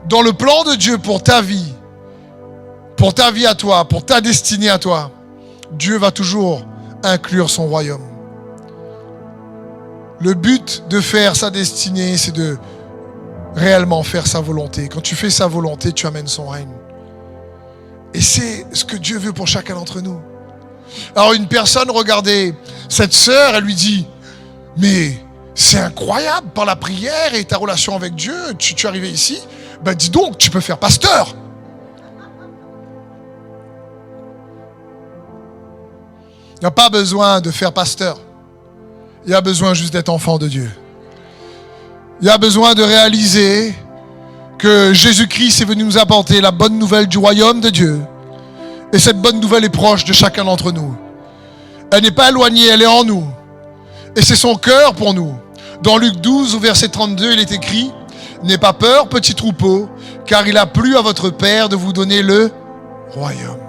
dans le plan de Dieu pour ta vie à toi, pour ta destinée à toi, Dieu va toujours inclure son royaume. Le but de faire sa destinée, c'est de réellement faire sa volonté. Quand tu fais sa volonté, tu amènes son règne. Et c'est ce que Dieu veut pour chacun d'entre nous. Alors une personne regardait cette sœur, elle lui dit, mais c'est incroyable, par la prière et ta relation avec Dieu, tu es arrivé ici, ben dis donc, tu peux faire pasteur. Il n'y a pas besoin de faire pasteur. Il y a besoin juste d'être enfant de Dieu. Il y a besoin de réaliser que Jésus-Christ est venu nous apporter la bonne nouvelle du royaume de Dieu. Et cette bonne nouvelle est proche de chacun d'entre nous. Elle n'est pas éloignée, elle est en nous. Et c'est son cœur pour nous. Dans Luc 12, au verset 32, il est écrit, « N'aie pas peur, petit troupeau, car il a plu à votre Père de vous donner le royaume. »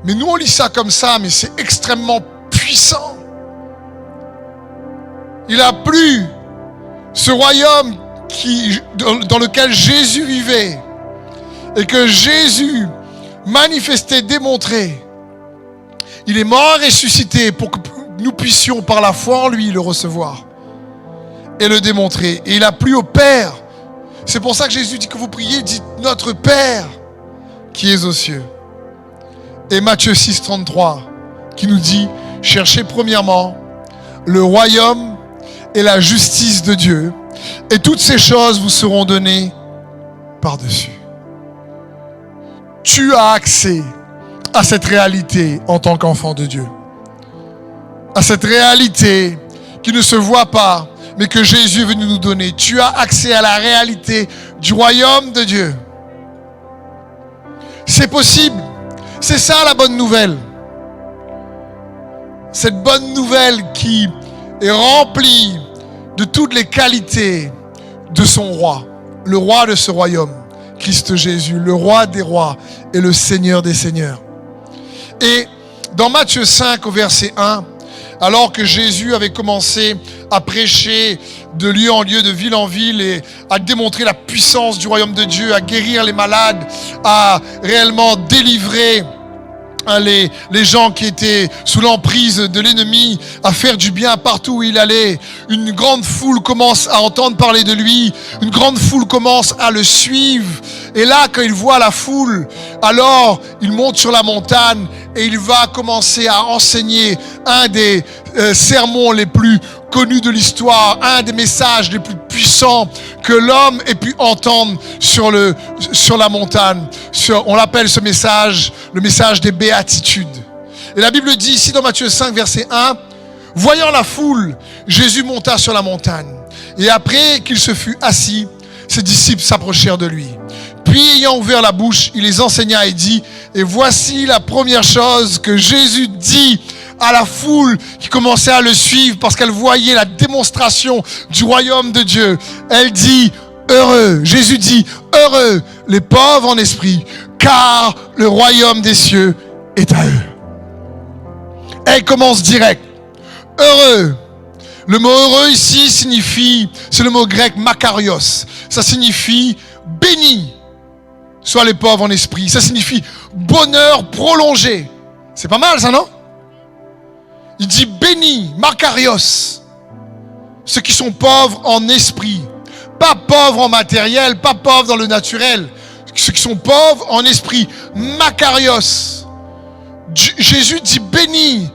Mais nous, on lit ça comme ça, mais c'est extrêmement puissant. Il a plu, ce royaume dans lequel Jésus vivait et que Jésus manifestait, démontrait. Il est mort et ressuscité pour que nous puissions par la foi en lui le recevoir et le démontrer. Et il a plu au Père. C'est pour ça que Jésus dit que vous priez, dites notre Père qui est aux cieux. Et Matthieu 6, 33 qui nous dit, cherchez premièrement le royaume et la justice de Dieu, et toutes ces choses vous seront données par-dessus. Tu as accès à cette réalité en tant qu'enfant de Dieu. À cette réalité qui ne se voit pas, mais que Jésus est venu nous donner. Tu as accès à la réalité du royaume de Dieu. C'est possible. C'est ça la bonne nouvelle. Cette bonne nouvelle qui est remplie de toutes les qualités de son roi, le roi de ce royaume, Christ Jésus, le roi des rois et le Seigneur des seigneurs. Et dans Matthieu 5 au verset 1, alors que Jésus avait commencé à prêcher de lieu en lieu, de ville en ville, et à démontrer la puissance du royaume de Dieu, à guérir les malades, à réellement délivrer les gens qui étaient sous l'emprise de l'ennemi, à faire du bien partout où il allait. Une grande foule commence à entendre parler de lui, une grande foule commence à le suivre. Et là, quand il voit la foule, alors il monte sur la montagne et il va commencer à enseigner un des sermons les plus connus de l'histoire, un des messages les plus puissants que l'homme ait pu entendre sur la montagne. On l'appelle ce message, le message des béatitudes. Et la Bible dit ici dans Matthieu 5, verset 1, « Voyant la foule, Jésus monta sur la montagne. Et après qu'il se fut assis, ses disciples s'approchèrent de lui. Puis, ayant ouvert la bouche, il les enseigna et dit, « Et voici la première chose que Jésus dit à la foule qui commençait à le suivre parce qu'elle voyait la démonstration du royaume de Dieu. Elle dit, heureux, Jésus dit, heureux les pauvres en esprit, car le royaume des cieux est à eux. » Elle commence direct. Heureux. Le mot heureux ici signifie, c'est le mot grec makarios. Ça signifie béni. Soit les pauvres en esprit. Ça signifie bonheur prolongé. C'est pas mal ça, non? Il dit béni, makarios. Ceux qui sont pauvres en esprit. Pas pauvres en matériel, pas pauvres dans le naturel. Ceux qui sont pauvres en esprit. Makarios. Jésus dit béni.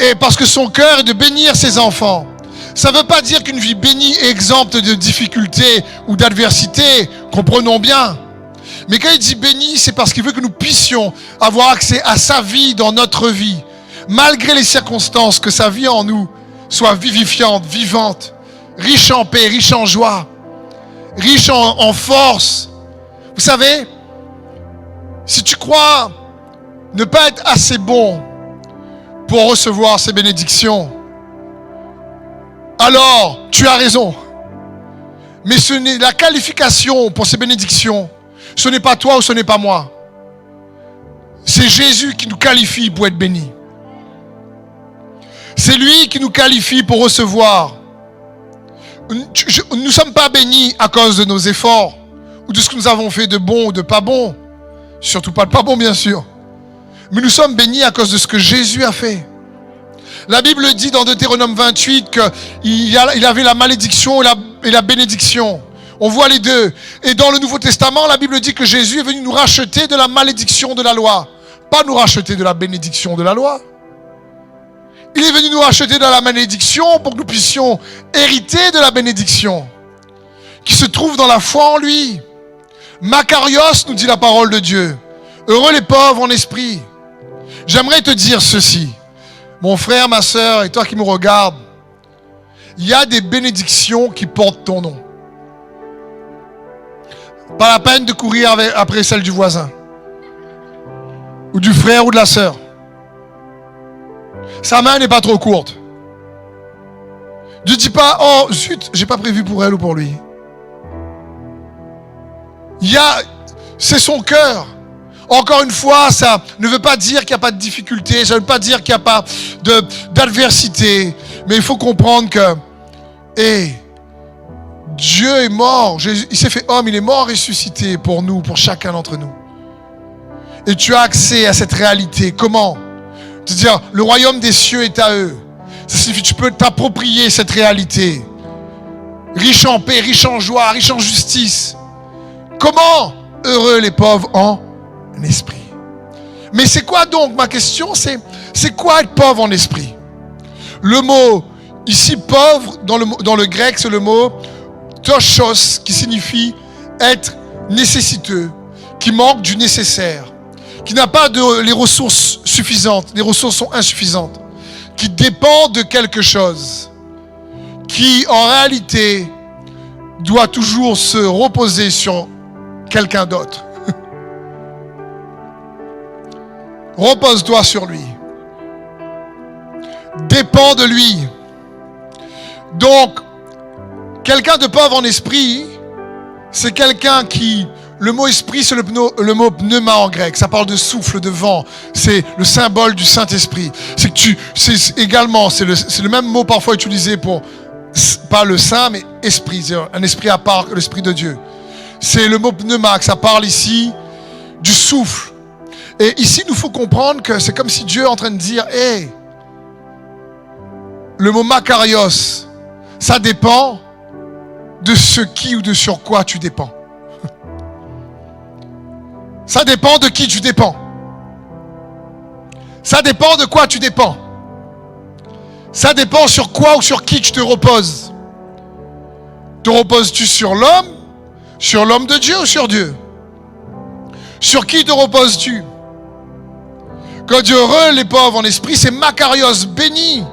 Et parce que son cœur est de bénir ses enfants. Ça ne veut pas dire qu'une vie bénie est exempte de difficultés ou d'adversité. Comprenons bien. Mais quand il dit béni, c'est parce qu'il veut que nous puissions avoir accès à sa vie dans notre vie. Malgré les circonstances, que sa vie en nous soit vivifiante, vivante, riche en paix, riche en joie, riche en force. Vous savez, si tu crois ne pas être assez bon pour recevoir ces bénédictions, alors tu as raison. Mais ce n'est la qualification pour ces bénédictions. Ce n'est pas toi ou ce n'est pas moi. C'est Jésus qui nous qualifie pour être bénis. C'est lui qui nous qualifie pour recevoir. Nous ne sommes pas bénis à cause de nos efforts. ou de ce que nous avons fait de bon ou de pas bon. Surtout pas de pas bon, bien sûr. Mais nous sommes bénis à cause de ce que Jésus a fait. La Bible dit dans Deutéronome 28 qu'il avait la malédiction et la bénédiction. On voit les deux. Et dans le Nouveau Testament, la Bible dit que Jésus est venu nous racheter de la malédiction de la loi. Pas nous racheter de la bénédiction de la loi. Il est venu nous racheter de la malédiction pour que nous puissions hériter de la bénédiction qui se trouve dans la foi en lui. Makarios, nous dit la parole de Dieu. Heureux les pauvres en esprit. J'aimerais te dire ceci. Mon frère, ma sœur et toi qui me regardes, il y a des bénédictions qui portent ton nom. Pas la peine de courir après celle du voisin, ou du frère ou de la sœur. Sa main n'est pas trop courte. Ne dis pas, oh zut, j'ai pas prévu pour elle ou pour lui. C'est son cœur. Encore une fois, ça ne veut pas dire qu'il n'y a pas de difficulté, ça ne veut pas dire qu'il n'y a pas d'adversité, mais il faut comprendre que, Dieu est mort, il s'est fait homme, il est mort ressuscité pour nous, pour chacun d'entre nous. Et tu as accès à cette réalité. Comment? C'est-à-dire, le royaume des cieux est à eux. Ça signifie que tu peux t'approprier cette réalité. Riche en paix, riche en joie, riche en justice. Comment? Heureux les pauvres en esprit. Mais c'est quoi donc, ma question, c'est quoi être pauvre en esprit? Le mot, ici, pauvre, dans le grec, c'est le mot tochos, qui signifie être nécessiteux, qui manque du nécessaire, qui n'a pas les ressources suffisantes, les ressources sont insuffisantes, qui dépend de quelque chose, qui en réalité doit toujours se reposer sur quelqu'un d'autre. Repose-toi sur lui. Dépends de lui. Donc, quelqu'un de pauvre en esprit, c'est quelqu'un qui... Le mot esprit, c'est le mot pneuma en grec. Ça parle de souffle, de vent. C'est le symbole du Saint-Esprit. C'est le même mot parfois utilisé pour, pas le Saint, mais esprit. C'est un esprit à part que l'Esprit de Dieu. C'est le mot pneuma, que ça parle ici du souffle. Et ici, il nous faut comprendre que c'est comme si Dieu est en train de dire, le mot makarios, ça dépend de ce qui ou de sur quoi tu dépends. Ça dépend de qui tu dépends. Ça dépend de quoi tu dépends. Ça dépend sur quoi ou sur qui tu te reposes. Te reposes-tu sur l'homme de Dieu ou sur Dieu? Sur qui te reposes-tu? Quand Dieu heureux les pauvres en esprit, c'est makarios, béni.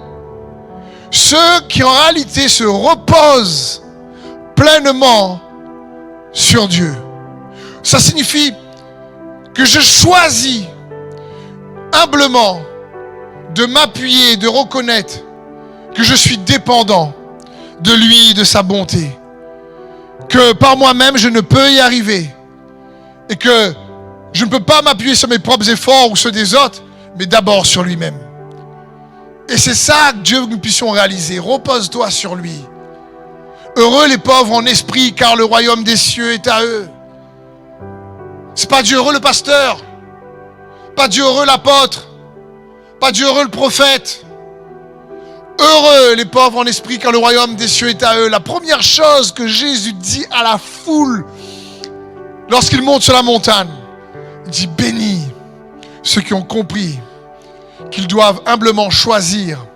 Ceux qui en réalité se reposent pleinement sur Dieu. Ça signifie que je choisis humblement de m'appuyer, de reconnaître que je suis dépendant de lui et de sa bonté. Que par moi-même, je ne peux y arriver. Et que je ne peux pas m'appuyer sur mes propres efforts ou ceux des autres, mais d'abord sur lui-même. Et c'est ça que Dieu veut que nous puissions réaliser. Repose-toi sur lui. Heureux les pauvres en esprit, car le royaume des cieux est à eux. C'est pas Dieu heureux le pasteur, pas Dieu heureux l'apôtre, pas Dieu heureux le prophète. Heureux les pauvres en esprit, car le royaume des cieux est à eux. La première chose que Jésus dit à la foule lorsqu'il monte sur la montagne, il dit bénis ceux qui ont compris qu'ils doivent humblement choisir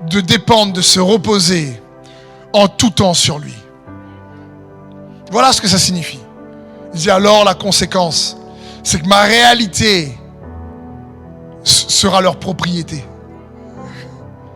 de dépendre, de se reposer en tout temps sur lui. Voilà ce que ça signifie. Il dit alors la conséquence, c'est que ma réalité sera leur propriété.